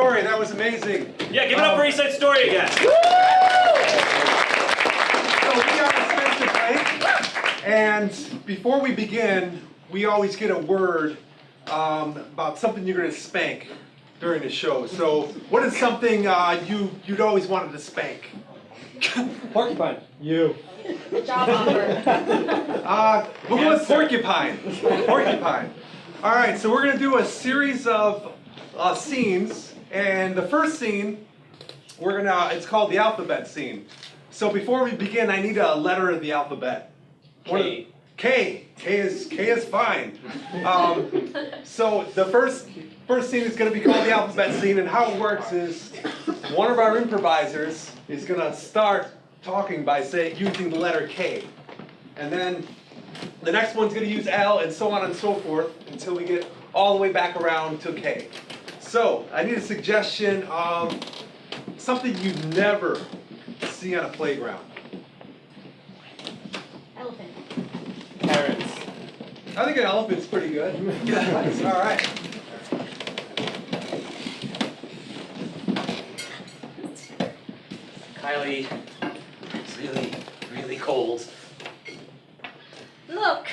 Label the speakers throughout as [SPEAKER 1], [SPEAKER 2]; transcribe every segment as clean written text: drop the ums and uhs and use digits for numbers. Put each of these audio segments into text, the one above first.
[SPEAKER 1] Story. That was amazing.
[SPEAKER 2] Yeah, give it up for East Side Story again.
[SPEAKER 1] So we are Spank, and before we begin, we always get a word about something you're going to spank during the show. So what is something you'd always wanted to spank?
[SPEAKER 3] Porcupine. You.
[SPEAKER 4] Job offer.
[SPEAKER 1] We'll go with porcupine. Porcupine. All right, so we're going to do a series of scenes, and the first scene, it's called the alphabet scene. So before we begin, I need a letter of the alphabet.
[SPEAKER 2] K.
[SPEAKER 1] K. K is fine. So the first scene is going to be called the alphabet scene, and how it works is one of our improvisers is going to start talking by using the letter K, and then the next one's going to use L, and so on and so forth until we get all the way back around to K. So I need a suggestion of something you never see on a playground.
[SPEAKER 4] Elephant.
[SPEAKER 3] Parrots.
[SPEAKER 1] I think an elephant's pretty good. Nice. All right.
[SPEAKER 2] Kylie, it's really, really cold.
[SPEAKER 5] Look,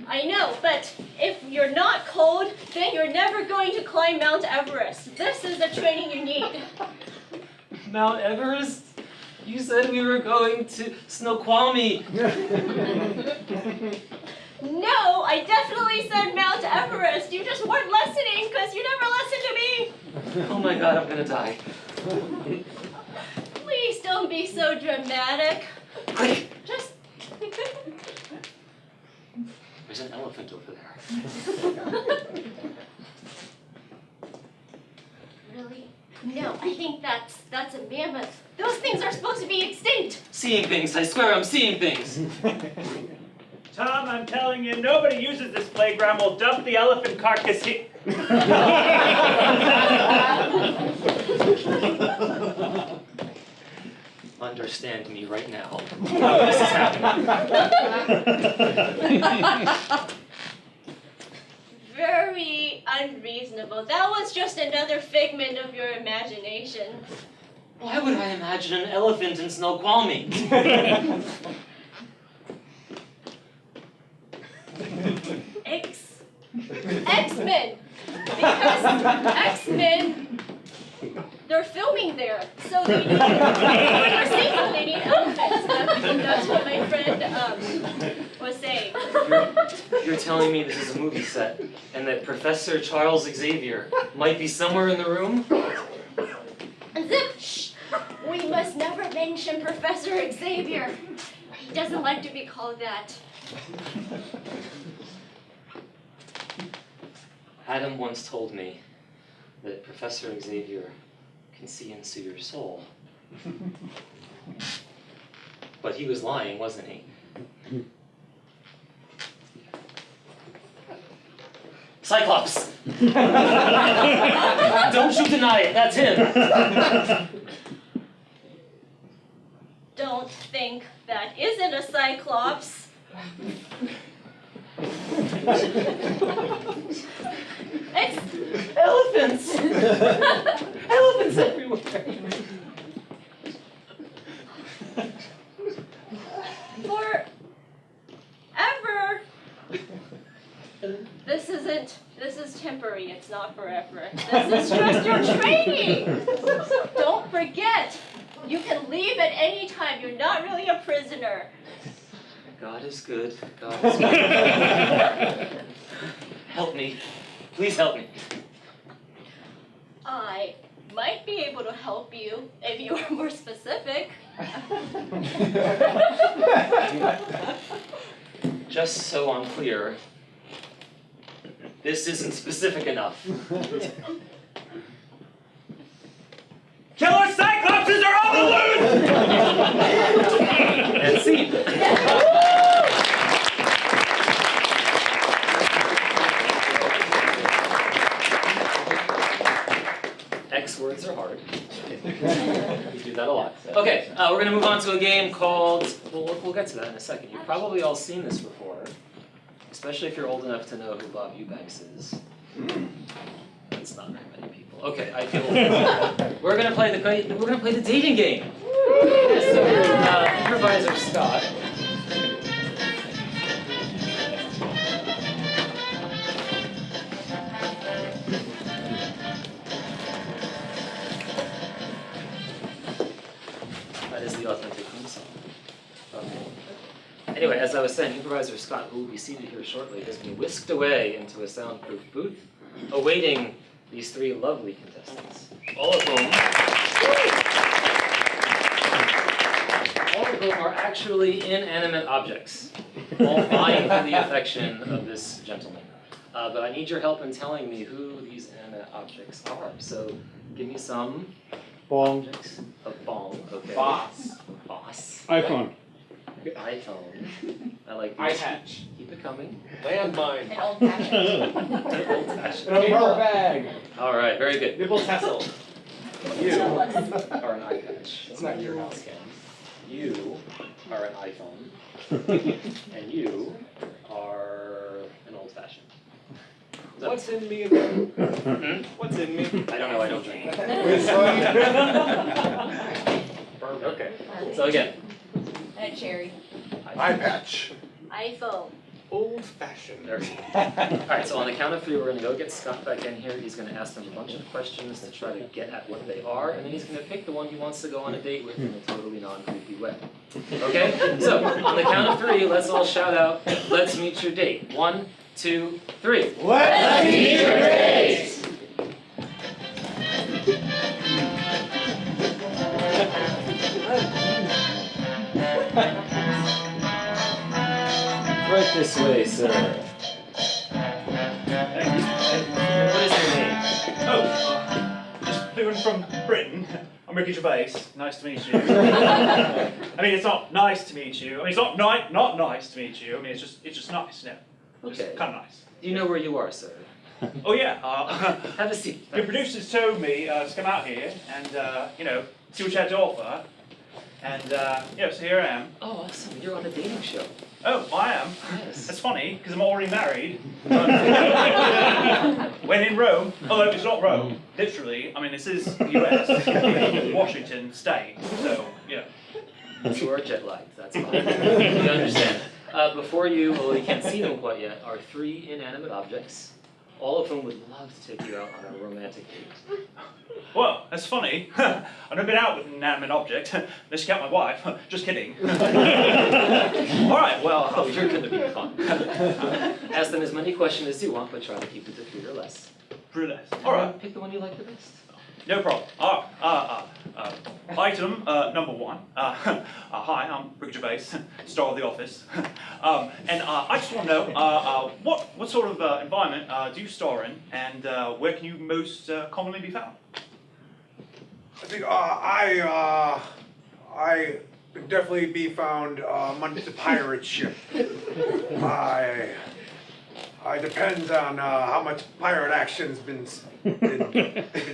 [SPEAKER 5] I know, but if you're not cold, then you're never going to climb Mount Everest. This is the training you need.
[SPEAKER 2] Mount Everest? You said we were going to Snoqualmie.
[SPEAKER 5] No, I definitely said Mount Everest. You just weren't listening because you never listened to me.
[SPEAKER 2] Oh my God, I'm gonna die.
[SPEAKER 5] Please don't be so dramatic.
[SPEAKER 2] Quick!
[SPEAKER 5] Just...
[SPEAKER 2] There's an elephant over there.
[SPEAKER 5] Really? No, I think that's a mammoth. Those things are supposed to be extinct.
[SPEAKER 2] Seeing things, I swear I'm seeing things.
[SPEAKER 6] Tom, I'm telling you, nobody uses this playground. We'll dump the elephant carcass here.
[SPEAKER 2] Understand me right now. How this is happening.
[SPEAKER 5] Very unreasonable. That was just another figment of your imagination.
[SPEAKER 2] Why would I imagine an elephant in Snoqualmie?
[SPEAKER 5] X-Men! Because X-Men, they're filming there, so they need, when you're seeing they need elephants. That's what my friend was saying.
[SPEAKER 2] You're telling me this is a movie set, and that Professor Charles Xavier might be somewhere in the room?
[SPEAKER 5] Zip! Shh! We must never mention Professor Xavier. He doesn't like to be called that.
[SPEAKER 2] Adam once told me that Professor Xavier can see into your soul. But he was lying, wasn't he? Cyclops! Don't you deny it, that's him!
[SPEAKER 5] Don't think that isn't a Cyclops. It's
[SPEAKER 2] Elephants! Elephants everywhere!
[SPEAKER 5] Forever. This is temporary, it's not forever. This is just your training. Don't forget, you can leave at any time. You're not really a prisoner.
[SPEAKER 2] God is good. God is good. Help me. Please help me.
[SPEAKER 5] I might be able to help you if you were more specific.
[SPEAKER 2] Just so I'm clear, this isn't specific enough.
[SPEAKER 6] Killer Cyclopses are on the loose!
[SPEAKER 2] And see. X words are hard. We do that a lot. Okay, we're going to move on to a game called, we'll get to that in a second. You've probably all seen this before, especially if you're old enough to know who Bob Eubanks is. That's not very many people. Okay, I feel. We're gonna play the dating game. So, improviser Scott. That is the authentic theme song. Okay. Anyway, as I was saying, improviser Scott, who will be seated here shortly, has been whisked away into a soundproof booth, awaiting these three lovely contestants, all of whom are actually inanimate objects, all vying for the affection of this gentleman. But I need your help in telling me who these inanimate objects are. So give me some objects. A bong, okay.
[SPEAKER 3] Boss.
[SPEAKER 2] Boss.
[SPEAKER 3] iPhone.
[SPEAKER 2] iPhone. I like
[SPEAKER 3] Eye
[SPEAKER 2] these.
[SPEAKER 3] patch.
[SPEAKER 2] Keep it coming.
[SPEAKER 3] Landmine.
[SPEAKER 4] An old fashioned.
[SPEAKER 2] Old fashioned.
[SPEAKER 3] An umbrella bag.
[SPEAKER 2] All right, very good.
[SPEAKER 3] Nipple tassel.
[SPEAKER 2] You are an eye patch.
[SPEAKER 3] It's not your house.
[SPEAKER 2] You are an iPhone. And you are an old fashioned.
[SPEAKER 3] What's in me again?
[SPEAKER 2] Hmm?
[SPEAKER 3] What's in me?
[SPEAKER 2] I don't know, I don't drink.
[SPEAKER 3] Okay.
[SPEAKER 2] So again,
[SPEAKER 4] And a cherry.
[SPEAKER 1] Eye patch.
[SPEAKER 5] iPhone.
[SPEAKER 3] Old fashioned.
[SPEAKER 2] there. Alright, so on the count of three, we're gonna go get Scott back in here. He's gonna ask them a bunch of questions to try to get at what they are, and then he's gonna pick the one he wants to go on a date with in a totally non-creepy way. Okay? So, on the count of three, let's all shout out, let's meet your date. 1, 2, 3.
[SPEAKER 1] Let's
[SPEAKER 2] meet your date! Right this way, sir. What is your name?
[SPEAKER 6] Just flew in from Britain. I'm Ricky Gervais. Nice to meet you. I mean, it's not nice to meet you. I mean, it's not nice to meet you. I mean, it's just nice. No, just
[SPEAKER 2] Okay.
[SPEAKER 6] kind of nice.
[SPEAKER 2] Do you know where you are, sir?
[SPEAKER 6] Oh yeah.
[SPEAKER 2] Have a seat.
[SPEAKER 6] Your producers told me to come out here and see what you had to offer. And so here I am.
[SPEAKER 2] Oh, awesome. You're on a dating show.
[SPEAKER 6] Oh, I am.
[SPEAKER 2] Yes.
[SPEAKER 6] That's funny because I'm already married. When in Rome, although it's not Rome, literally. I mean, this is the US, Washington State. So
[SPEAKER 2] You are jet lagged, that's fine. We understand. Before you, although you can't see them quite yet, are three inanimate objects, all of whom would love to take you out on a romantic date.
[SPEAKER 6] Well, that's funny. I've never been out with an inanimate object, unless you count my wife. Just kidding. All right, well.
[SPEAKER 2] Oh, you're gonna be fun. Ask them as many questions as you want, but try to keep it to 3 or less.
[SPEAKER 6] Brulette. All right,
[SPEAKER 2] Pick the one you like the best.
[SPEAKER 6] no problem. Item number 1. Hi, I'm Ricky Gervais, star of The Office. And I just want to know what sort of environment do you star in, and where can you most commonly be found?
[SPEAKER 1] I think I could definitely be found on the pirate ship. I depends on how much pirate action's been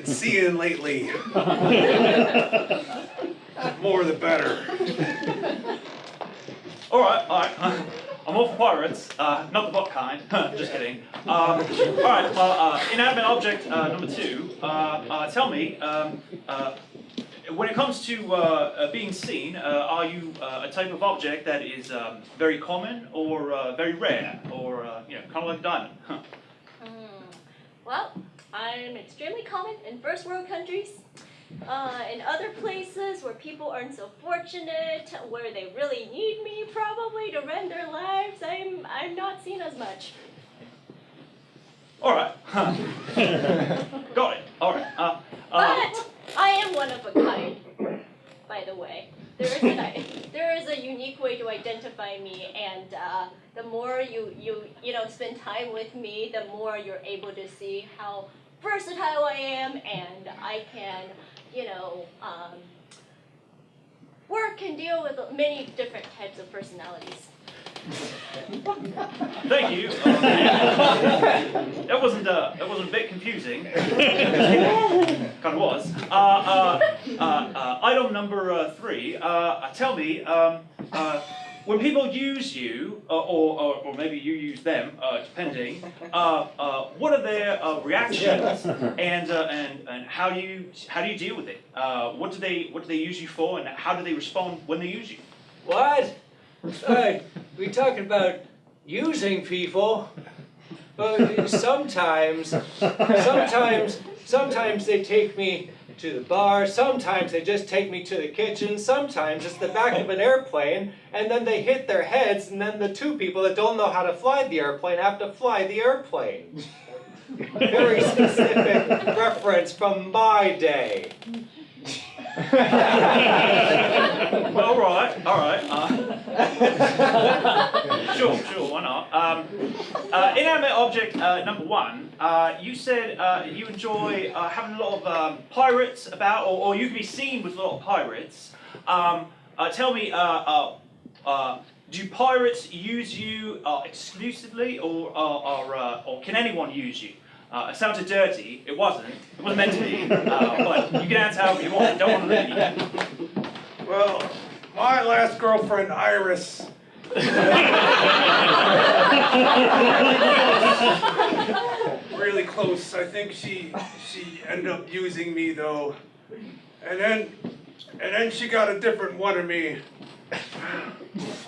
[SPEAKER 1] seeing lately. More the better.
[SPEAKER 6] All right. I'm all for pirates, not the bot kind. Just kidding. All right. Well, inanimate object number 2. Tell me, when it comes to being seen, are you a type of object that is very common or very rare, or kind of like a diamond?
[SPEAKER 5] Well, I'm extremely common in first world countries. In other places where people aren't so fortunate, where they really need me probably to run their lives, I'm not seen as much.
[SPEAKER 6] All right. Got it. All right.
[SPEAKER 5] But I am one of a kind, by the way. There is a unique way to identify me, and the more you spend time with me, the more you're able to see how versatile I am, and I can work and deal with many different types of personalities.
[SPEAKER 6] Thank you. That wasn't a bit confusing. Kind of was. Item number 3. Tell me, when people use you, or maybe you use them, depending, what are their reactions, and how do you deal with it? What do they use you for, and how do they respond when they use you?
[SPEAKER 3] What? We talking about using people? But sometimes they take me to the bar, sometimes they just take me to the kitchen, sometimes it's the back of an airplane, and then they hit their heads, and then the two people that don't know how to fly the airplane have to fly the airplane. Very specific reference from my day.
[SPEAKER 6] Well, all right. Sure, why not? Inanimate object number 1. You said you enjoy having a lot of pirates about, or you can be seen with a lot of pirates. Tell me, do pirates use you exclusively, or can anyone use you? It sounded dirty. It wasn't. It wasn't meant to be. But you can answer however you want. Don't want to limit you.
[SPEAKER 1] Well, my last girlfriend, Iris. Really close. I think she ended up using me though, and then she got a different one of me.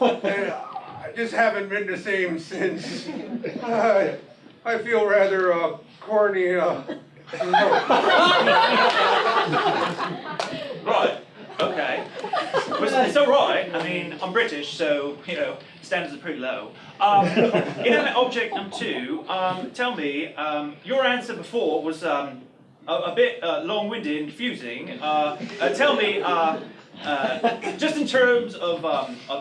[SPEAKER 1] And I just haven't been the same since. I feel rather corny.
[SPEAKER 6] Right. Okay. Well, it's all right. I mean, I'm British, so standards are pretty low. Inanimate object number 2. Tell me, your answer before was a bit long-winded and confusing. Tell me, just in terms of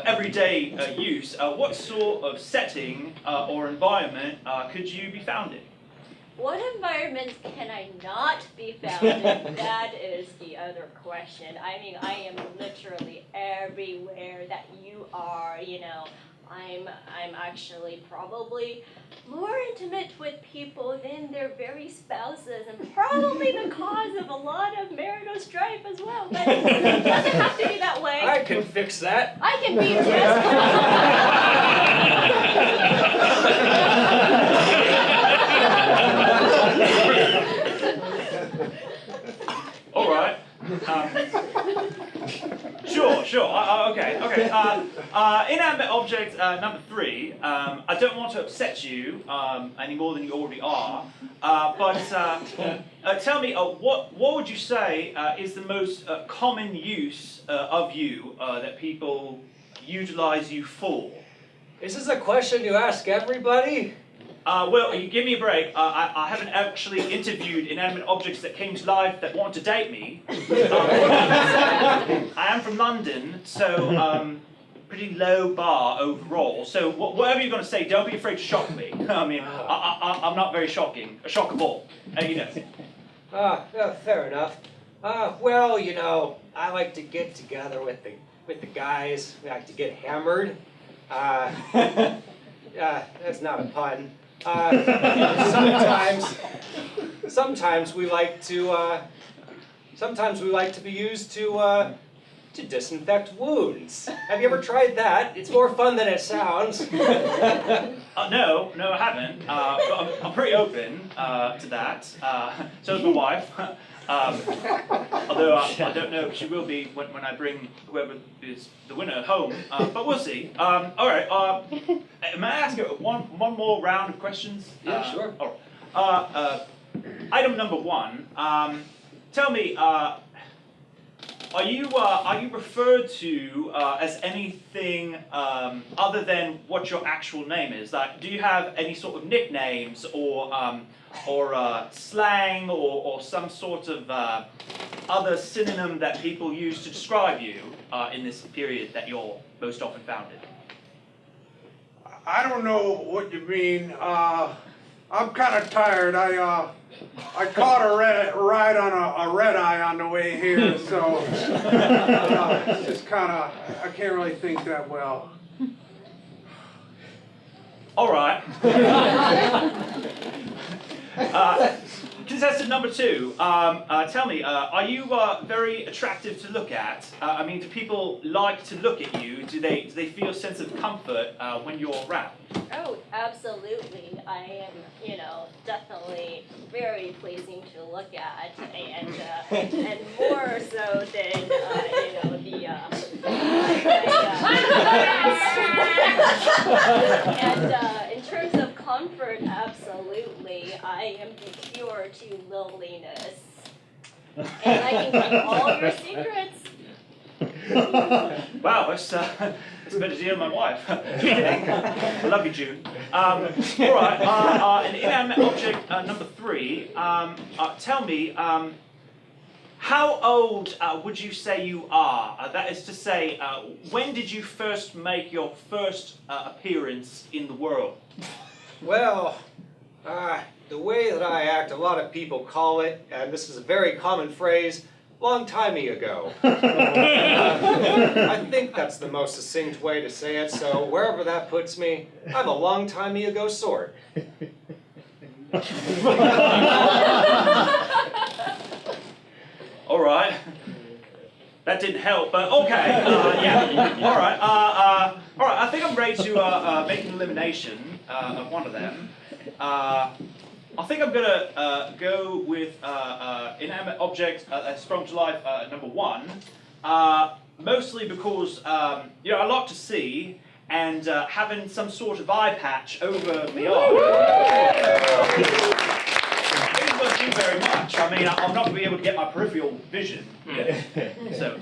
[SPEAKER 6] everyday use, what sort of setting or environment could you be found in?
[SPEAKER 5] What environments can I not be found in? That is the other question. I mean, I am literally everywhere that you are, I'm actually probably more intimate with people than their very spouses, and probably the cause of a lot of marital strife as well. But it doesn't have to be that way.
[SPEAKER 3] I can fix that.
[SPEAKER 5] I can be
[SPEAKER 6] All right. Sure. Okay. Inanimate object number 3. I don't want to upset you any more than you already are. But tell me, what would you say is the most common use of you that people utilize you for?
[SPEAKER 3] Is this a question you ask everybody?
[SPEAKER 6] Well, you give me a break. I haven't actually interviewed inanimate objects that came to life that wanted to date me. I am from London, so pretty low bar overall. So whatever you're going to say, don't be afraid to shock me. I mean, I'm not very shocking. Shockable,
[SPEAKER 3] Fair enough. Well, I like to get together with the guys. We like to get hammered. That's not a pun. Sometimes we like to be used to disinfect wounds. Have you ever tried that? It's more fun than it sounds.
[SPEAKER 6] No, I haven't. But I'm pretty open to that. So is my wife. Although I don't know if she will be when I bring whoever is the winner home. But we'll see. All right. May I ask you one more round of questions?
[SPEAKER 3] Yeah, sure.
[SPEAKER 6] All right. Item number 1. Tell me, are you referred to as anything other than what your actual name is? Like, do you have any sort of nicknames or slang or some sort of other synonym that people use to describe you in this period that you're most often found in?
[SPEAKER 1] I don't know what you mean. I'm kind of tired. I caught a ride on a red eye on the way here, so it's just kind of, I can't really think that well.
[SPEAKER 6] All right. Contestant number 2, tell me, are you very attractive to look at? I mean, do people like to look at you? Do they feel a sense of comfort when you're around?
[SPEAKER 5] Oh, absolutely. I am, definitely very pleasing to look at, and more so than, and in terms of comfort, absolutely, I am the cure to loneliness, and I can keep all your secrets.
[SPEAKER 6] Wow, that's a better deal than my wife. Just kidding. I love you, June. All right, an inanimate object number 3. Tell me, how old would you say you are? That is to say, when did you first make your first appearance in the world?
[SPEAKER 3] Well, the way that I act, a lot of people call it, and this is a very common phrase, long timey ago. I think that's the most succinct way to say it, so wherever that puts me, I'm a long timey ago sort.
[SPEAKER 6] All right. That didn't help, but okay. Yeah. All right. All right. I think I'm ready to make an elimination of one of them. I think I'm gonna go with inanimate object that's sprung to life number 1. Mostly because I like to see, and having some sort of eye patch over my eye. Not do very much. I mean, I'm not going to be able to get my peripheral vision. Yeah. So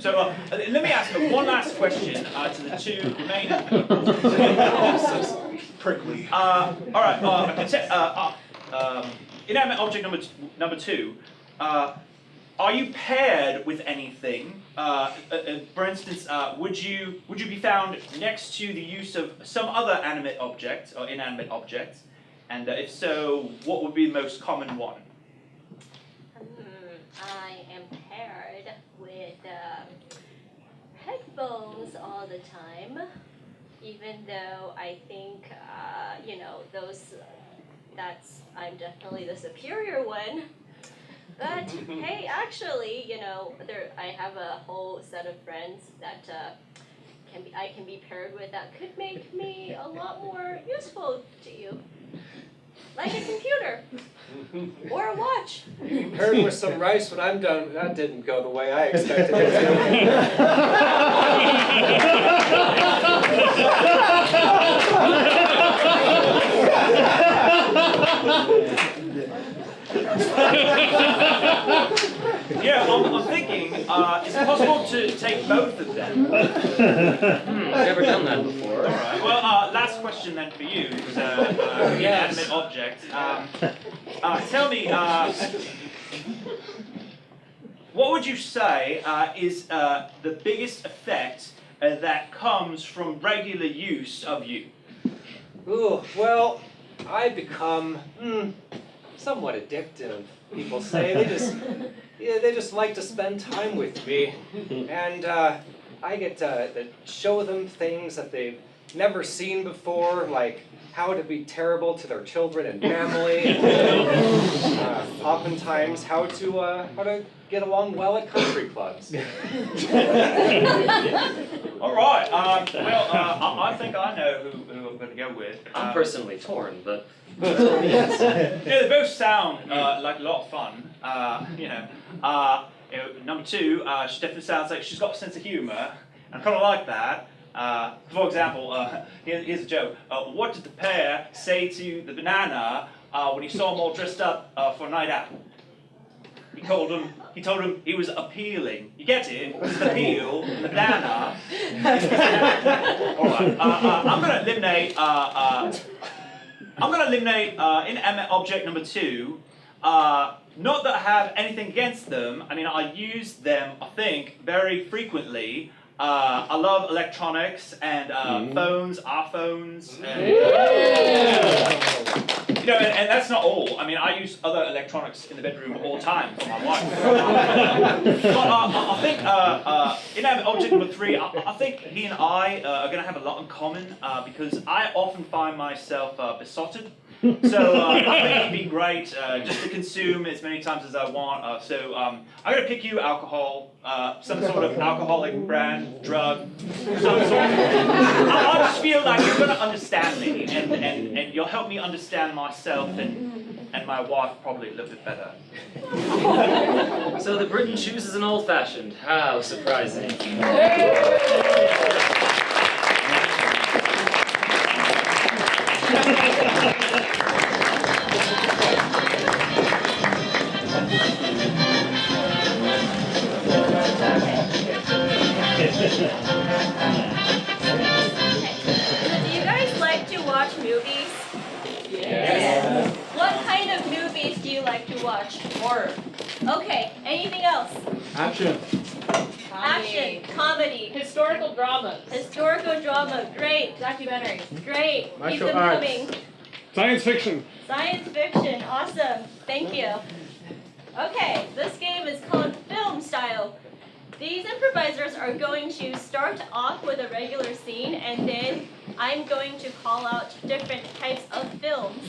[SPEAKER 6] let me ask one last question to the 2 remaining people.
[SPEAKER 1] Prickly.
[SPEAKER 6] All right. Inanimate object number 2. Are you paired with anything? For instance, would you be found next to the use of some other animate object or inanimate object? And if so, what would be the most common one?
[SPEAKER 5] I am paired with headphones all the time, even though I think, I'm definitely the superior one. But hey, actually, I have a whole set of friends that I can be paired with that could make me a lot more useful to you. Like a computer. Or a watch.
[SPEAKER 3] Paired with some rice when I'm done, that didn't go the way I expected it
[SPEAKER 6] Yeah, I'm thinking, is it possible to take both of them?
[SPEAKER 2] Never done that before.
[SPEAKER 6] All right. Well, last question then for you, inanimate object. Tell me, what would you say is the biggest effect that comes from regular use of you?
[SPEAKER 3] Ooh, well, I become somewhat addictive. People say they just like to spend time with me, and I get to show them things that they've never seen before, like how to be terrible to their children and family, and, oftentimes how to get along well at country clubs.
[SPEAKER 6] All right. I think I know who I'm going to go with.
[SPEAKER 2] I'm personally torn, but
[SPEAKER 6] Yes. They both sound like a lot of fun. Number 2, she definitely sounds like she's got a sense of humour, and I kind of like that. For example, here's a joke. What did the pear say to the banana when he saw them all dressed up for a night out? He told him he was appealing. You get it? It's appeal, the banana. All right. I'm going to eliminate inanimate object number 2. Not that I have anything against them. I mean, I use them, I think, very frequently. I love electronics and phones, our phones. And that's not all. I mean, I use other electronics in the bedroom all the time for my wife. But I think inanimate object number 3, I think he and I are going to have a lot in common because I often find myself besotted So I think it'd be great just to consume as many times as I want. I'm gonna pick you alcohol, some sort of alcoholic brand, drug, some sort. I just feel like you're gonna understand me, and you'll help me understand myself and my wife probably a little bit better.
[SPEAKER 2] So the Briton chooses an old-fashioned. How surprising.
[SPEAKER 5] Do you guys like to watch movies?
[SPEAKER 2] Yes.
[SPEAKER 5] What kind of movies do you like to watch?
[SPEAKER 7] Horror.
[SPEAKER 5] Okay, anything else?
[SPEAKER 8] Action.
[SPEAKER 5] Action, comedy,
[SPEAKER 7] Historical dramas.
[SPEAKER 5] historical drama, great,
[SPEAKER 7] Documentaries.
[SPEAKER 5] great. Keep
[SPEAKER 8] Martial
[SPEAKER 5] them
[SPEAKER 8] arts.
[SPEAKER 5] coming.
[SPEAKER 8] Science fiction.
[SPEAKER 5] Science fiction, awesome, thank you. Okay, this game is called Film Style. These improvisers are going to start off with a regular scene, and then I'm going to call out different types of films.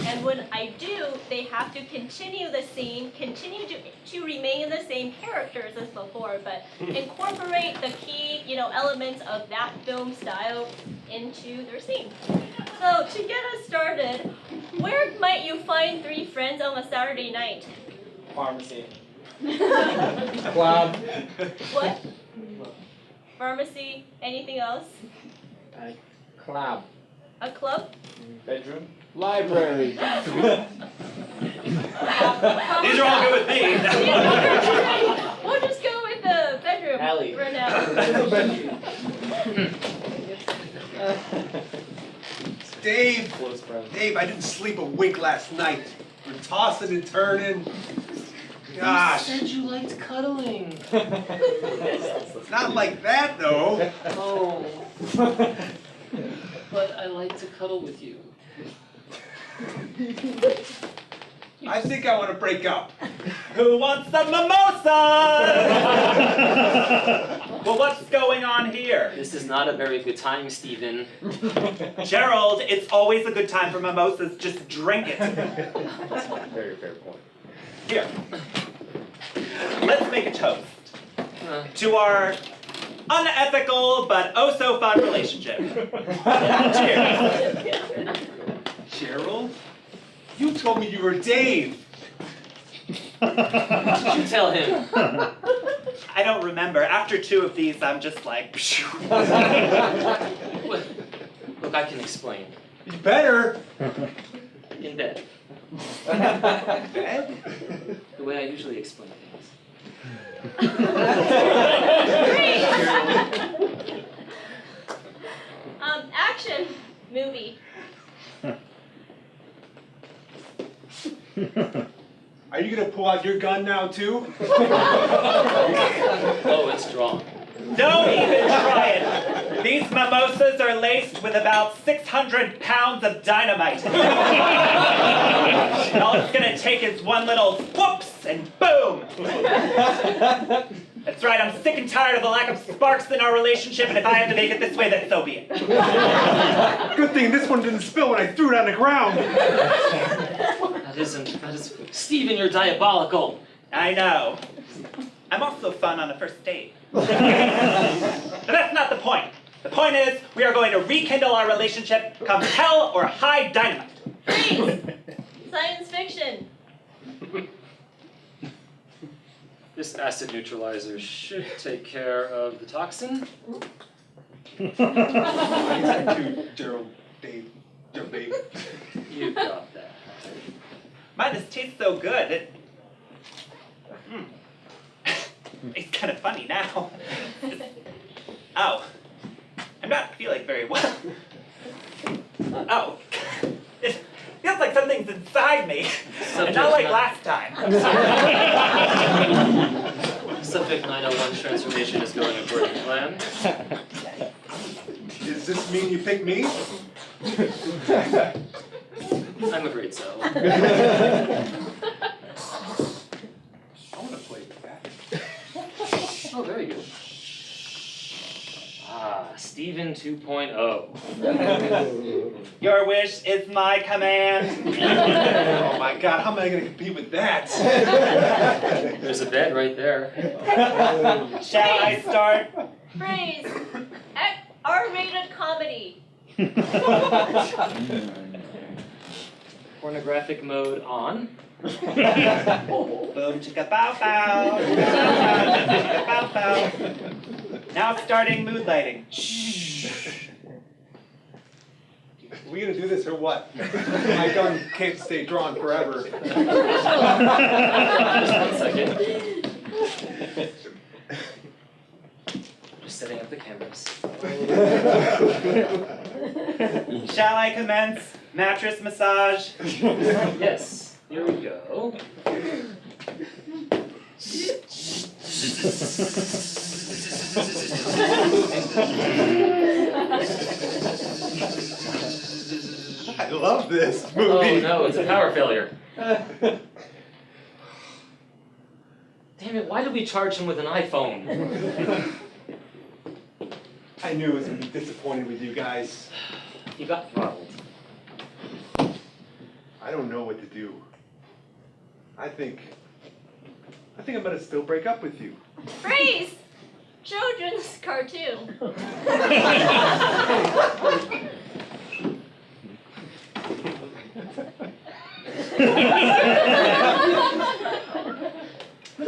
[SPEAKER 5] And when I do, they have to continue the scene, continue to remain in the same characters as before, but incorporate the key, elements of that film style into their scene. So to get us started, where might you find three friends on a Saturday night?
[SPEAKER 3] Pharmacy.
[SPEAKER 8] Club.
[SPEAKER 5] What? Pharmacy? Anything else?
[SPEAKER 8] Club.
[SPEAKER 5] A club?
[SPEAKER 3] Bedroom.
[SPEAKER 8] Library.
[SPEAKER 6] These are all good with me.
[SPEAKER 5] We'll just go with the bedroom
[SPEAKER 3] Alley.
[SPEAKER 5] for now.
[SPEAKER 1] Dave,
[SPEAKER 3] Close friend.
[SPEAKER 1] Dave, I didn't sleep a wink last night. We're tossing and turning. Gosh,
[SPEAKER 2] you liked cuddling.
[SPEAKER 1] not like that though.
[SPEAKER 2] Oh. But I like to cuddle with you.
[SPEAKER 1] I think I want to break up.
[SPEAKER 6] Who wants some mimosas? Well, what's going on here?
[SPEAKER 2] This is not a very good time, Stephen.
[SPEAKER 6] Gerald, it's always a good time for mimosas. Just drink it.
[SPEAKER 3] Very fair point.
[SPEAKER 6] Here. Let's make a toast
[SPEAKER 2] Uh,
[SPEAKER 6] to our unethical but oh so fun relationship. Cheers.
[SPEAKER 1] Gerald, you told me you were Dave.
[SPEAKER 2] what did you tell him?
[SPEAKER 6] I don't remember. After two of these, I'm just like,
[SPEAKER 2] What? Look, I can explain.
[SPEAKER 1] You better.
[SPEAKER 2] In bed.
[SPEAKER 1] Bed?
[SPEAKER 2] The way I usually explain things.
[SPEAKER 5] Great! Action movie.
[SPEAKER 1] Are you gonna pull out your gun now too?
[SPEAKER 2] Oh, it's drawn.
[SPEAKER 6] don't even try it. These mimosas are laced with about 600 pounds of dynamite. And all it's gonna take is one little whoops and boom. That's right, I'm sick and tired of the lack of sparks in our relationship, and if I have to make it this way, then so be it.
[SPEAKER 1] Good thing this one didn't spill when I threw it on the ground.
[SPEAKER 2] That is, Stephen, you're diabolical.
[SPEAKER 6] I know. I'm also fun on a first date. But that's not the point. The point is, we are going to rekindle our relationship, come hell or high dynamite.
[SPEAKER 5] Freeze! Science fiction.
[SPEAKER 2] This acid neutralizer should take care of the toxin.
[SPEAKER 1] I guess I do, Gerald, Dave, Dave.
[SPEAKER 2] You got that.
[SPEAKER 6] Man, this tastes so good. It's kind of funny now. Oh, I'm not feeling very well. Oh, it feels like something's inside me, and not like last time.
[SPEAKER 2] Subject 901 transformation is going according to plan.
[SPEAKER 1] Does this mean you pick me?
[SPEAKER 2] I'm afraid so.
[SPEAKER 1] I want to play with that.
[SPEAKER 2] Oh, very good. Ah, Steven 2.0.
[SPEAKER 7] Your wish is my command.
[SPEAKER 1] Oh my God, how am I gonna compete with that?
[SPEAKER 2] There's a bed right there.
[SPEAKER 7] Shall I start?
[SPEAKER 5] Phrase. R-rated comedy.
[SPEAKER 2] Pornographic mode on.
[SPEAKER 7] Boom chicka bow bow. Bow bow. Now starting mood lighting.
[SPEAKER 1] We gonna do this or what? My gun can't stay drawn forever.
[SPEAKER 2] Just 1 second. Just setting up the cameras.
[SPEAKER 7] Shall I commence mattress massage?
[SPEAKER 2] Yes, here we go.
[SPEAKER 1] I love this
[SPEAKER 2] Oh
[SPEAKER 1] movie.
[SPEAKER 2] no, it's a power failure. Damn it, why did we charge him with an iPhone?
[SPEAKER 1] I knew it was gonna be disappointed with you guys.
[SPEAKER 2] You got throttled.
[SPEAKER 1] I don't know what to do. I think I'm gonna still break up with you.
[SPEAKER 5] Phrase. Children's cartoon.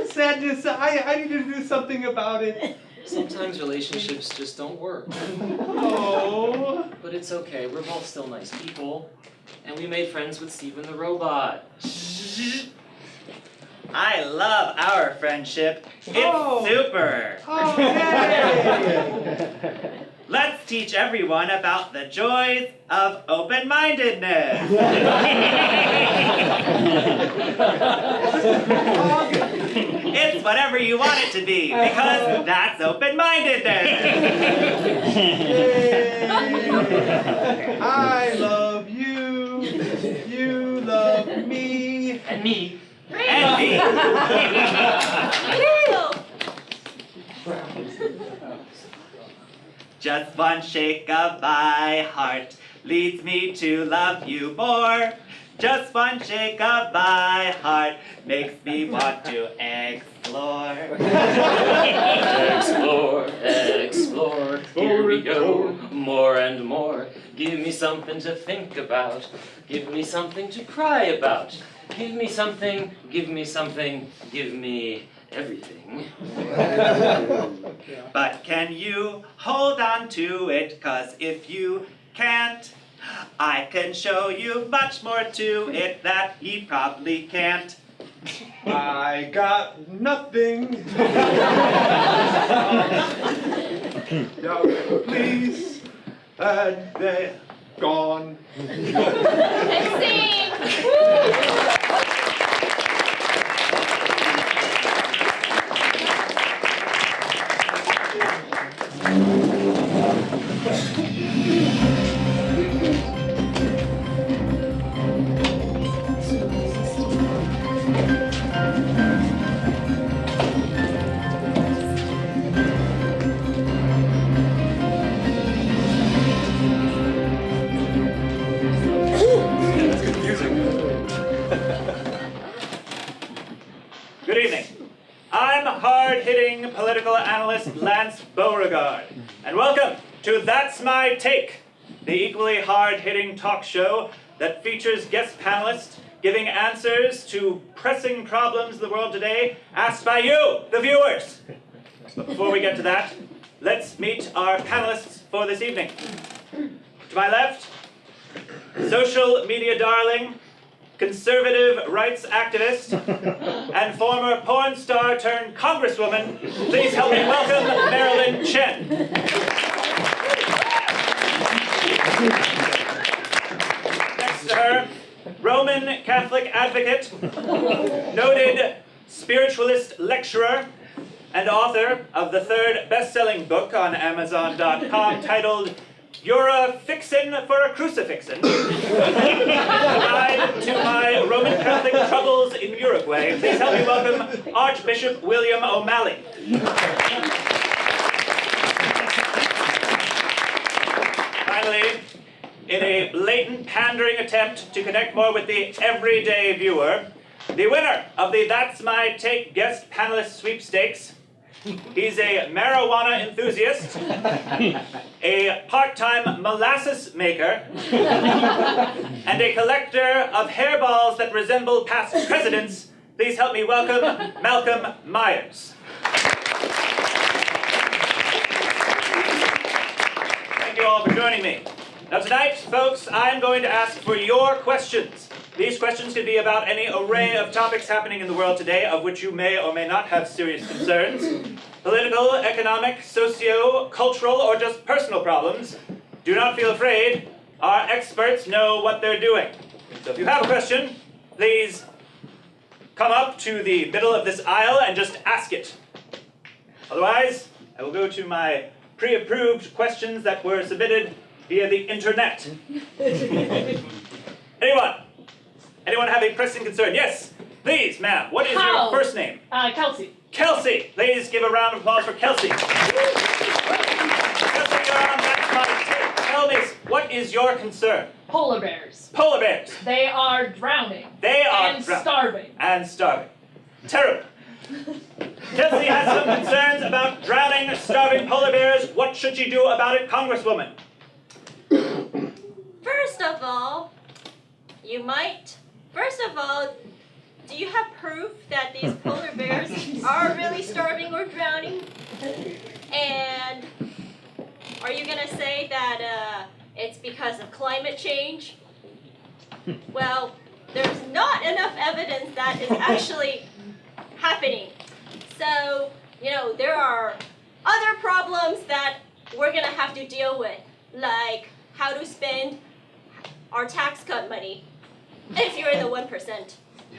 [SPEAKER 1] Sadness, I need to do something about it.
[SPEAKER 2] Sometimes relationships just don't work.
[SPEAKER 1] Oh.
[SPEAKER 2] But it's okay, we're both still nice people. And we made friends with Steven the robot.
[SPEAKER 7] I love our friendship. It's
[SPEAKER 1] Oh.
[SPEAKER 7] super.
[SPEAKER 1] Oh, yay!
[SPEAKER 7] Let's teach everyone about the joys of open-mindedness. It's whatever you want it to be, because that's open-mindedness.
[SPEAKER 1] Yay! I love you. You love me.
[SPEAKER 2] And me.
[SPEAKER 7] And me. Just one shake of my heart leads me to love you more. Just one shake of my heart makes me want to explore.
[SPEAKER 2] Explore, explore, here we go, more and more. Give me something to think about, give me something to cry about. Give me something, give me something, give me everything.
[SPEAKER 7] But can you hold on to it? 'Cause if you can't, I can show you much more to it that he probably can't.
[SPEAKER 1] I got nothing. Yeah, please, and they're gone.
[SPEAKER 5] And sing.
[SPEAKER 7] Good evening. I'm hard-hitting political analyst Lance Beauregard, and welcome to That's My Take, the equally hard-hitting talk show that features guest panelists giving answers to pressing problems of the world today asked by you, the viewers. But before we get to that, let's meet our panelists for this evening. To my left, social media darling, conservative rights activist, and former porn star turned congresswoman, please help me welcome Marilyn Chen. Next to her, Roman Catholic advocate, noted spiritualist lecturer, and author of the third best-selling book on Amazon.com titled You're a Fixin' for a Crucifixin'. Guide to my Roman Catholic troubles in Uruguay. Please help me welcome Archbishop William O'Malley. meandering attempt to connect more with the everyday viewer, the winner of the That's My Take guest panelist sweepstakes. He's a marijuana enthusiast, a part-time molasses maker, and a collector of hairballs that resemble past presidents. Please help me welcome Malcolm Myers. Thank you all for joining me. Now tonight, folks, I'm going to ask for your questions. These questions could be about any array of topics happening in the world today, of which you may or may not have serious concerns. Political, economic, socio-cultural, or just personal problems. Do not feel afraid. Our experts know what they're doing. So if you have a question, please come up to the middle of this aisle and just ask it. Otherwise, I will go to my pre-approved questions that were submitted via the internet. Anyone have a pressing concern? Yes, please, ma'am. What is your first name?
[SPEAKER 9] Kelsey.
[SPEAKER 7] Kelsey. Please give a round of applause for Kelsey. Kelsey, you're on That's My Take. Tell me, what is your concern?
[SPEAKER 9] Polar bears.
[SPEAKER 7] Polar bears.
[SPEAKER 9] They are drowning.
[SPEAKER 7] They are
[SPEAKER 9] and
[SPEAKER 7] drowning.
[SPEAKER 9] starving.
[SPEAKER 7] And starving. Terrible. Kelsey has some concerns about drowning, starving polar bears. What should she do about it, Congresswoman?
[SPEAKER 5] First of all, do you have proof that these polar bears are really starving or drowning? And are you gonna say that it's because of climate change? Well, there's not enough evidence that is actually happening. So, there are other problems that we're gonna have to deal with, like how to spend our tax cut money if you're in the 1%.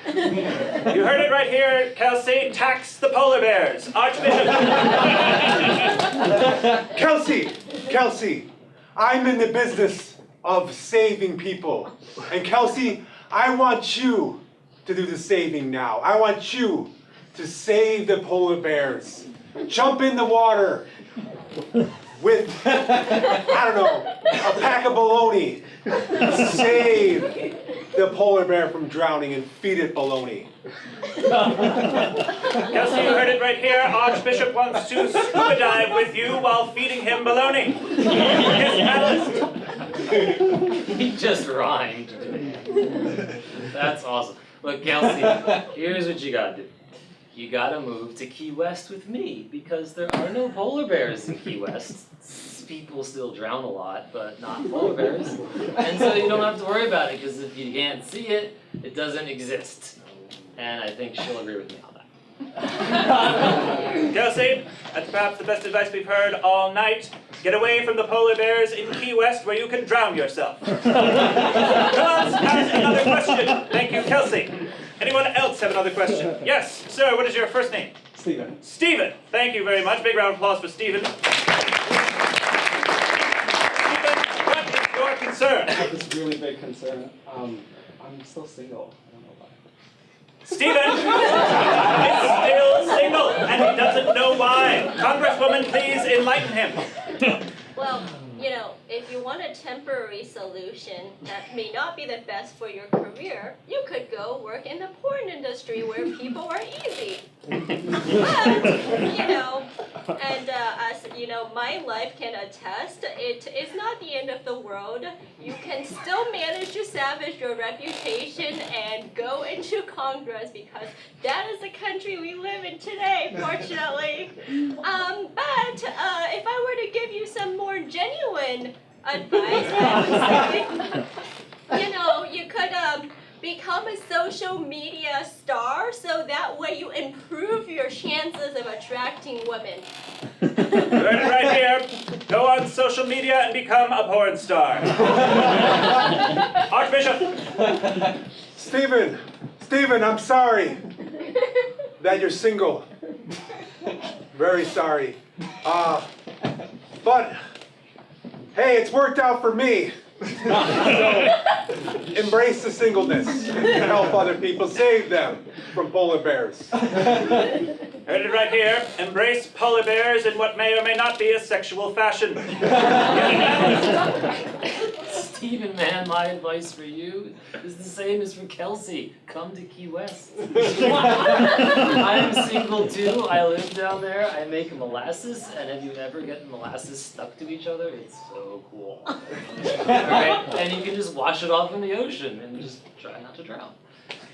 [SPEAKER 7] You heard it right here, Kelsey. Tax the polar bears. Archbishop.
[SPEAKER 1] Kelsey, I'm in the business of saving people. And Kelsey, I want you to do the saving now. I want you to save the polar bears. Jump in the water with, I don't know, a pack of bologna. Save the polar bear from drowning and feed it bologna.
[SPEAKER 7] Kelsey, you heard it right here. Archbishop wants to scuba dive with you while feeding him bologna. His panelist.
[SPEAKER 2] He just rhymed. That's awesome. Look, Kelsey, here's what you gotta do. You gotta move to Key West with me, because there are no polar bears in Key West. People still drown a lot, but not polar bears. And so you don't have to worry about it, because if you can't see it, it doesn't exist. And I think she'll agree with me on that.
[SPEAKER 7] Kelsey, that's perhaps the best advice we've heard all night. Get away from the polar bears in Key West where you can drown yourself. Collins has another question. Thank you, Kelsey. Anyone else have another question? Yes, sir, what is your first name?
[SPEAKER 8] Stephen.
[SPEAKER 7] Stephen. Thank you very much. Big round of applause for Stephen. Stephen, what is your concern?
[SPEAKER 8] I have this really big concern. I'm still single. I don't know why.
[SPEAKER 7] Stephen is still single, and he doesn't know why. Congresswoman, please enlighten him.
[SPEAKER 5] Well, if you want a temporary solution that may not be the best for your career, you could go work in the porn industry where people are easy. But, as my life can attest, it is not the end of the world. You can still manage to salvage your reputation and go into Congress, because that is the country we live in today, fortunately. But if I were to give you some more genuine advice, I would say, you could become a social media star, so that way you improve your chances of attracting women.
[SPEAKER 7] Right here. Go on social media and become a porn star. Archbishop.
[SPEAKER 1] Stephen, I'm sorry that you're single. Very sorry. But, hey, it's worked out for me. So, embrace the singleness and help other people, save them from polar bears.
[SPEAKER 7] Heard it right here. Embrace polar bears in what may or may not be a sexual fashion.
[SPEAKER 2] Steven, man, my advice for you is the same as for Kelsey. Come to Key West. I'm single too. I live down there. I make molasses, and if you ever get molasses stuck to each other, it's so cool. Alright? And you can just wash it off in the ocean and just try not to drown.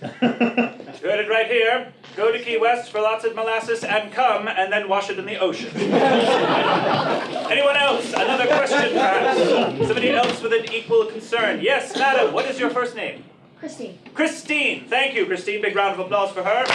[SPEAKER 7] You heard it right here. Go to Key West for lots of molasses and come, and then wash it in the ocean. Anyone else? Another question, perhaps? Somebody else with an equal concern? Yes, madam, what is your first name?
[SPEAKER 4] Christine.
[SPEAKER 7] Christine. Thank you, Christine. Big round of applause for her.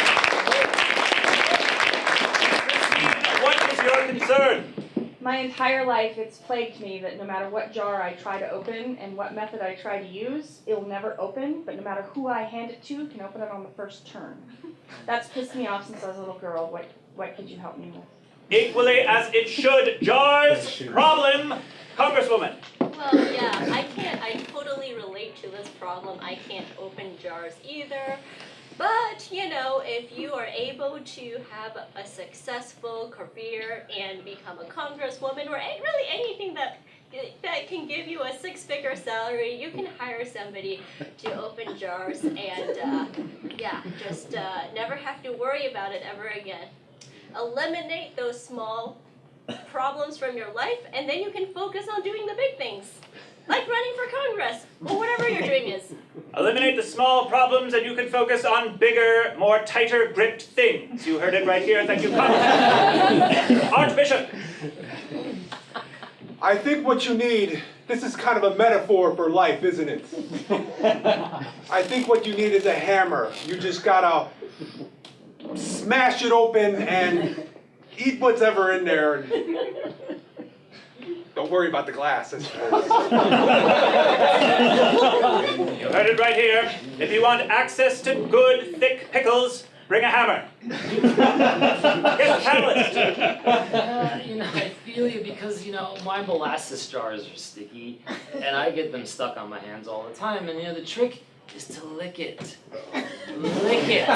[SPEAKER 7] Christine, what is your concern?
[SPEAKER 10] My entire life, it's plagued me that no matter what jar I try to open and what method I try to use, it will never open, but no matter who I hand it to can open it on the first turn. That's pissed me off since I was a little girl. What could you help me with?
[SPEAKER 7] Equally as it should. Jars, problem, Congresswoman.
[SPEAKER 5] Well, yeah, I totally relate to this problem. I can't open jars either. But, you know, if you are able to have a successful career and become a congresswoman or really anything that can give you a six-figure salary, you can hire somebody to open jars and, yeah, just never have to worry about it ever again. Eliminate those small problems from your life, and then you can focus on doing the big things, like running for Congress, or whatever your dream is.
[SPEAKER 7] Eliminate the small problems and you can focus on bigger, more tighter gripped things. You heard it right here. Thank you, Congressman. Archbishop.
[SPEAKER 1] I think what you need, this is kind of a metaphor for life, isn't it? I think what you need is a hammer. You just gotta smash it open and eat what's ever in there. Don't worry about the glass, I suppose.
[SPEAKER 7] You heard it right here. If you want access to good, thick pickles, bring a hammer. Yes, panelist.
[SPEAKER 2] You know, I feel you because, you know, my molasses jars are sticky, and I get them stuck on my hands all the time, and, you know, the trick is to lick it. Lick it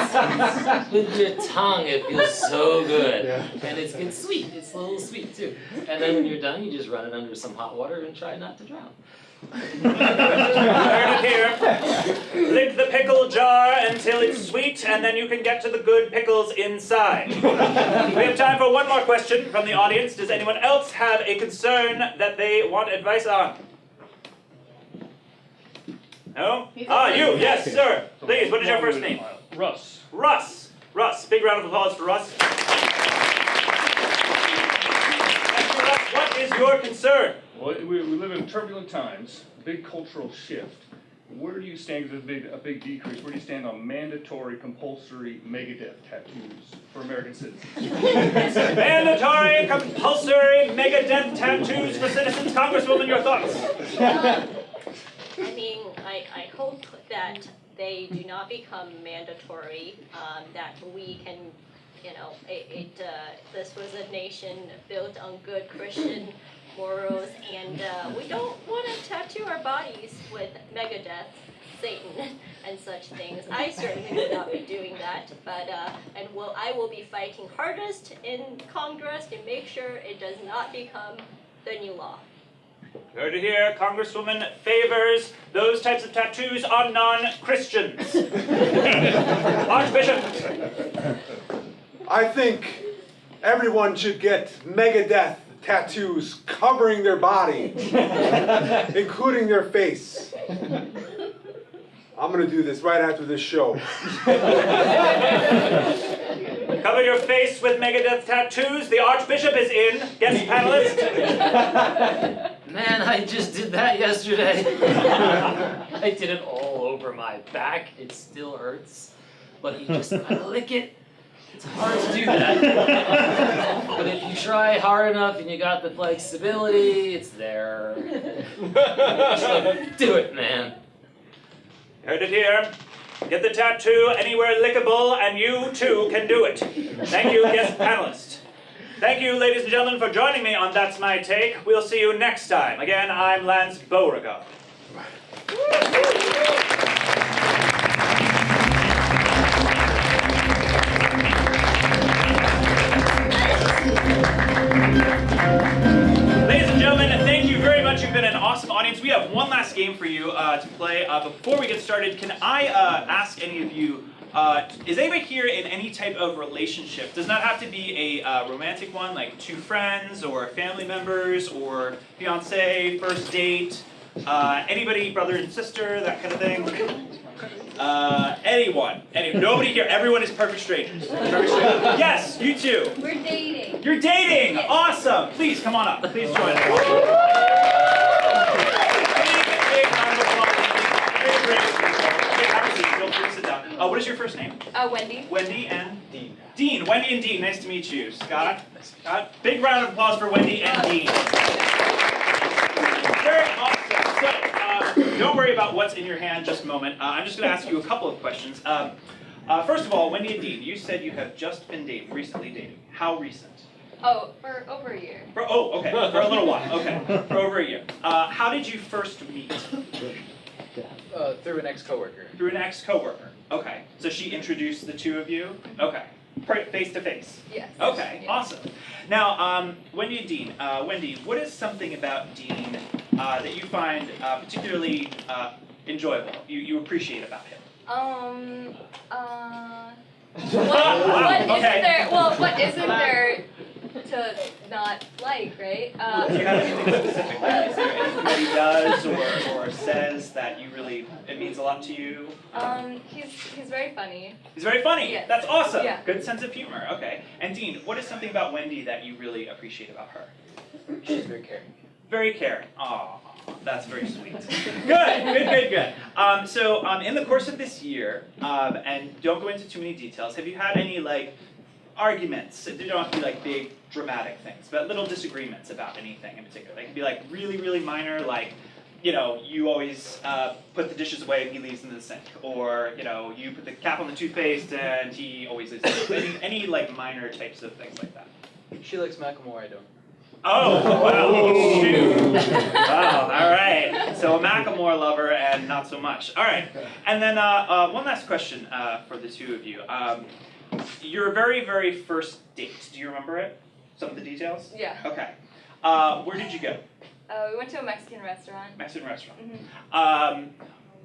[SPEAKER 2] with your tongue. It feels so good, and it's sweet. It's a little sweet too. And then when you're done, you just run it under some hot water and try not to drown.
[SPEAKER 7] You heard it here. Lick the pickle jar until it's sweet, and then you can get to the good pickles inside. We have time for one more question from the audience. Does anyone else have a concern that they want advice on? No? Ah, you, yes, sir. Please, what is your first name?
[SPEAKER 6] Russ.
[SPEAKER 7] Russ. Russ. Big round of applause for Russ. Mr. Russ, what is your concern?
[SPEAKER 11] Well, we live in turbulent times, big cultural shift. Where do you stand? There's a big decrease. Where do you stand on mandatory, compulsory Megadeth tattoos for American citizens?
[SPEAKER 7] Mandatory, compulsory Megadeth tattoos for citizens. Congresswoman, your thoughts?
[SPEAKER 5] I mean, I hope that they do not become mandatory, that we can, you know, this was a nation built on good Christian morals, and we don't want to tattoo our bodies with Megadeth, Satan, and such things. I certainly would not be doing that, but I will be fighting hardest in Congress to make sure it does not become the new law.
[SPEAKER 7] Heard it here. Congresswoman favors those types of tattoos on non-Christians. Archbishop.
[SPEAKER 1] I think everyone should get Megadeth tattoos covering their body, including their face. I'm gonna do this right after this show.
[SPEAKER 7] Cover your face with Megadeth tattoos. The Archbishop is in. Guest panelist.
[SPEAKER 2] Man, I just did that yesterday. I did it all over my back. It still hurts. But you just gotta lick it. It's hard to do that. But if you try hard enough and you got the flexibility, it's there. So do it, man.
[SPEAKER 7] Heard it here. Get the tattoo anywhere lickable, and you too can do it. Thank you, guest panelist. Thank you, ladies and gentlemen, for joining me on That's My Take. We'll see you next time. Again, I'm Lance Beauregard. Ladies and gentlemen, thank you very much
[SPEAKER 6] much. You've been an awesome audience. We have one last game for you to play. Before we get started, can I ask any of you, is anybody here in any type of relationship? Does not have to be a romantic one, like two friends or family members or fiance, first date, anybody, brother and sister, that kind of thing? Anyone? Nobody here. Everyone is perfect strangers. Perfect strangers. Yes, you too.
[SPEAKER 5] We're dating.
[SPEAKER 6] You're dating. Awesome. Please come on up. Please join us. Big round of applause. Very great. Have a seat. Feel free to sit down. What is your first name?
[SPEAKER 5] Wendy.
[SPEAKER 6] Wendy and Dean. Dean. Wendy and Dean. Nice to meet you. Scott. Scott. Big round of applause for Wendy and Dean. Very awesome. So, don't worry about what's in your hand just a moment. I'm just going to ask you a couple of questions. First of all, Wendy and Dean, you said you have just been recently dating. How recent?
[SPEAKER 5] Oh, for over a year.
[SPEAKER 6] Okay, for a little while. Okay, for over a year. How did you first meet?
[SPEAKER 12] Through an ex-coworker.
[SPEAKER 6] Through an ex-coworker. Okay, so she introduced the two of you? Okay, face to face?
[SPEAKER 5] Yes.
[SPEAKER 6] Okay,
[SPEAKER 5] Yes.
[SPEAKER 6] awesome. Now, Wendy and Dean, Wendy, what is something about Dean that you find particularly enjoyable, you appreciate about him?
[SPEAKER 5] What isn't there to not like, right?
[SPEAKER 6] Do you have anything specific? Is there anything that he does or says that it means a lot to you?
[SPEAKER 5] He's very funny.
[SPEAKER 6] He's very funny.
[SPEAKER 5] Yes.
[SPEAKER 6] That's awesome.
[SPEAKER 5] Yeah.
[SPEAKER 6] Good sense of humor. Okay. And Dean, what is something about Wendy that you really appreciate about her?
[SPEAKER 12] She's very caring.
[SPEAKER 6] Very caring. Aw, that's very sweet. Good. So in the course of this year, and don't go into too many details, have you had any arguments? They don't have to be big dramatic things, but little disagreements about anything in particular. They can be really minor, you always put the dishes away and he leaves them in the sink, or you put the cap on the toothpaste and he always leaves it. Any minor types of things like that.
[SPEAKER 12] She likes Macklemore, I don't.
[SPEAKER 6] Oh, wow, shoot. Wow, all right. So a Macklemore lover and not so much. All right. And then one last question for the two of you. Your very first date, do you remember it? Some of the details?
[SPEAKER 5] Yeah.
[SPEAKER 6] Okay. Where did you go?
[SPEAKER 5] We went to a Mexican restaurant.
[SPEAKER 6] Mexican restaurant.
[SPEAKER 5] Mm-hmm.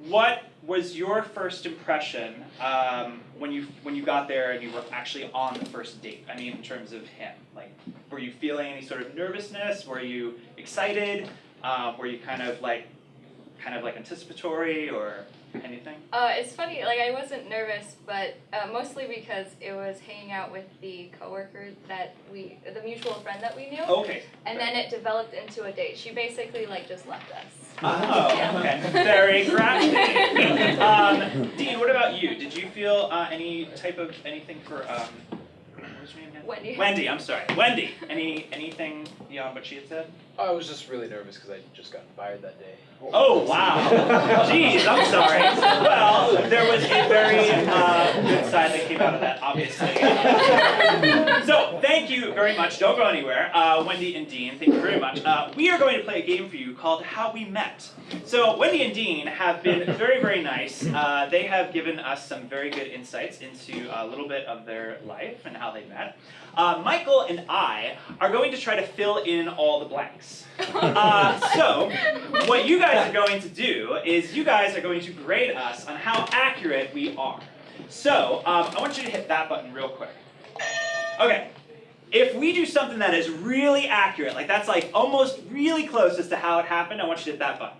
[SPEAKER 6] What was your first impression when you got there and you were actually on the first date? I mean, in terms of him, were you feeling any sort of nervousness? Were you excited? Were you kind of anticipatory or anything?
[SPEAKER 5] It's funny, I wasn't nervous, but mostly because it was hanging out with the coworker the mutual friend that we knew.
[SPEAKER 6] Okay.
[SPEAKER 5] And then it developed into a date. She basically just left us.
[SPEAKER 6] Oh, okay. Very crafty. Dean, what about you? Did you feel anything for what's your name again?
[SPEAKER 5] Wendy.
[SPEAKER 6] Wendy, I'm sorry. Wendy, anything beyond what she had said?
[SPEAKER 12] I was just really nervous because I just got fired that day.
[SPEAKER 6] Oh, wow. Jeez, I'm sorry. Well, there was a very good side that came out of that, obviously. So, thank you very much. Don't go anywhere. Wendy and Dean, thank you very much. We are going to play a game for you called How We Met. So, Wendy and Dean have been very nice. They have given us some very good insights into a little bit of their life and how they met. Michael and I are going to try to fill in all the blanks. So, what you guys are going to do is you guys are going to grade us on how accurate we are. So, I want you to hit that button real quick. Okay. If we do something that is really accurate, that's almost really close as to how it happened, I want you to hit that button.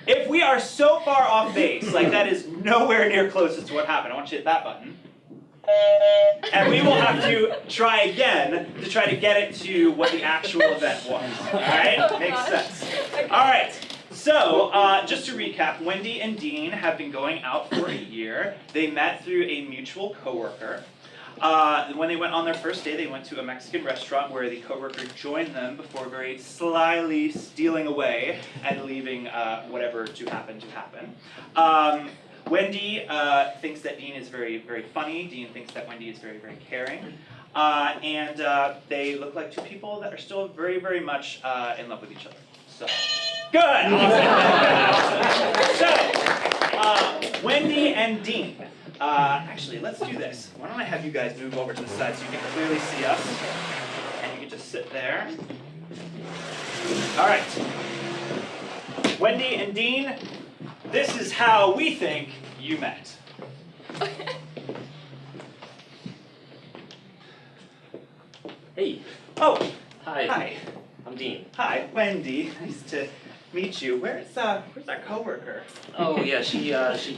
[SPEAKER 6] If we are so far off base, that is nowhere near close as to what happened, I want you to hit that button. And we will have to try again to try to get it to what the actual event was. Alright? Makes sense. Alright. So, just to recap, Wendy and Dean have been going out for a year. They met through a mutual coworker. When they went on their first day, they went to a Mexican restaurant where the coworker joined them before very slyly stealing away and leaving whatever to happen. Wendy thinks that Dean is very funny. Dean thinks that Wendy is very caring. And they look like two people that are still very much in love with each other. So, good! Awesome. So, Wendy and Dean. Actually, let's do this. Why don't I have you guys move over to the side so you can clearly see us. And you can just sit there. All right.
[SPEAKER 7] Wendy and Dean, this is how we think you met.
[SPEAKER 2] Hey,
[SPEAKER 7] Oh,
[SPEAKER 2] hi.
[SPEAKER 7] hi.
[SPEAKER 2] I'm Dean.
[SPEAKER 7] Hi, Wendy. Nice to meet you. Where's our coworker?
[SPEAKER 2] Oh yeah, she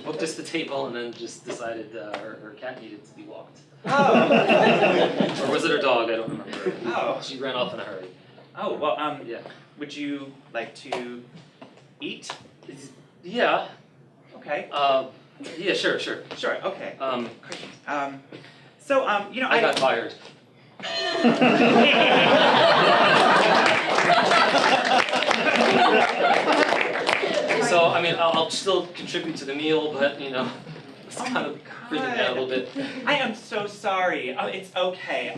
[SPEAKER 2] booked us the table and then just decided her cat needed to be walked.
[SPEAKER 7] Oh.
[SPEAKER 2] Or was it her dog? I don't remember.
[SPEAKER 7] Oh.
[SPEAKER 2] She ran off in a hurry.
[SPEAKER 7] Oh, well,
[SPEAKER 2] Yeah.
[SPEAKER 7] would you like to eat?
[SPEAKER 2] Yeah.
[SPEAKER 7] Okay.
[SPEAKER 2] Yeah, sure.
[SPEAKER 7] Sure, okay.
[SPEAKER 2] Um,
[SPEAKER 7] You know,
[SPEAKER 2] I got fired. So, I mean, I'll still contribute to the meal, but, you know, it's kind of freaking me out a little bit.
[SPEAKER 7] I am so sorry. Oh, it's okay.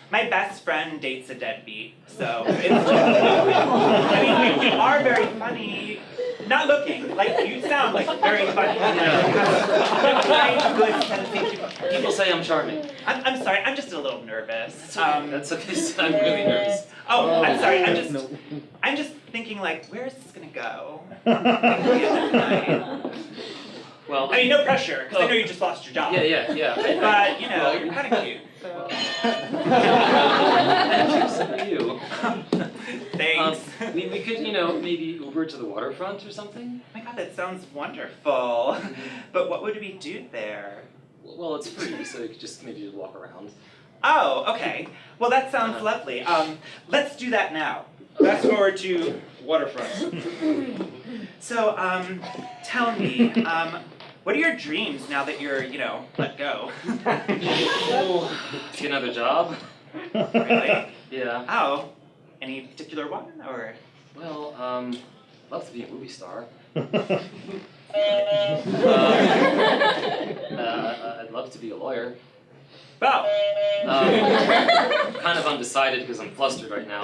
[SPEAKER 7] My best friend dates a deadbeat, so it's just, I mean, you are very funny. Not looking, like, you sound like very funny. Very good sense of humor.
[SPEAKER 2] People say I'm charming.
[SPEAKER 7] I'm sorry, I'm just a little nervous.
[SPEAKER 2] That's okay, I'm really nervous.
[SPEAKER 7] Oh, I'm sorry, I'm just thinking, like, where is this gonna go?
[SPEAKER 2] Well,
[SPEAKER 7] I mean, no pressure, because I know you just lost your job.
[SPEAKER 2] Yeah.
[SPEAKER 7] But, you know, you're kind of cute. So.
[SPEAKER 2] So are you.
[SPEAKER 7] Thanks.
[SPEAKER 2] We could, you know, maybe Uber to the waterfront or something?
[SPEAKER 7] Oh my god, that sounds wonderful. But what would we do there?
[SPEAKER 2] Well, it's free, so you could just maybe walk around.
[SPEAKER 7] Oh, okay. Well, that sounds lovely. Let's do that now. Fast forward to waterfront. So, tell me, what are your dreams now that you're, you know, let go?
[SPEAKER 2] Oh, to get another job?
[SPEAKER 7] Really?
[SPEAKER 2] Yeah.
[SPEAKER 7] Oh, any particular one, or?
[SPEAKER 2] Well, love to be a movie star. I'd love to be a lawyer.
[SPEAKER 7] Well,
[SPEAKER 2] I'm kind of undecided because I'm flustered right now.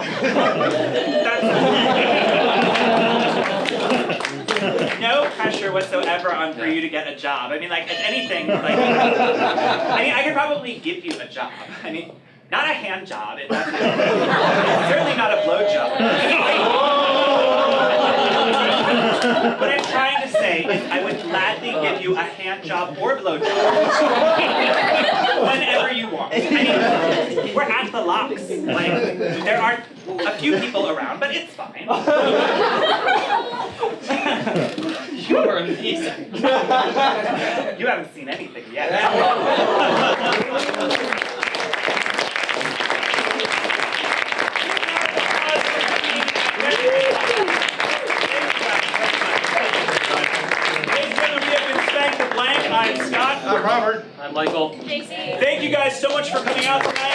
[SPEAKER 7] No pressure whatsoever for you to get a job. I mean, like, if anything, like, I mean, I could probably give you a job. I mean, not a hand job. It's certainly not a blow job. What I'm trying to say is I would gladly give you a hand job or blow job. Whenever you want. I mean, we're at the locks. Like, there aren't a few people around, but it's fine.
[SPEAKER 2] You are amazing.
[SPEAKER 7] You haven't seen anything yet.
[SPEAKER 6] I'm Scott.
[SPEAKER 1] I'm Robert.
[SPEAKER 2] I'm Michael.
[SPEAKER 5] JC.
[SPEAKER 7] Thank you guys so much for coming out tonight.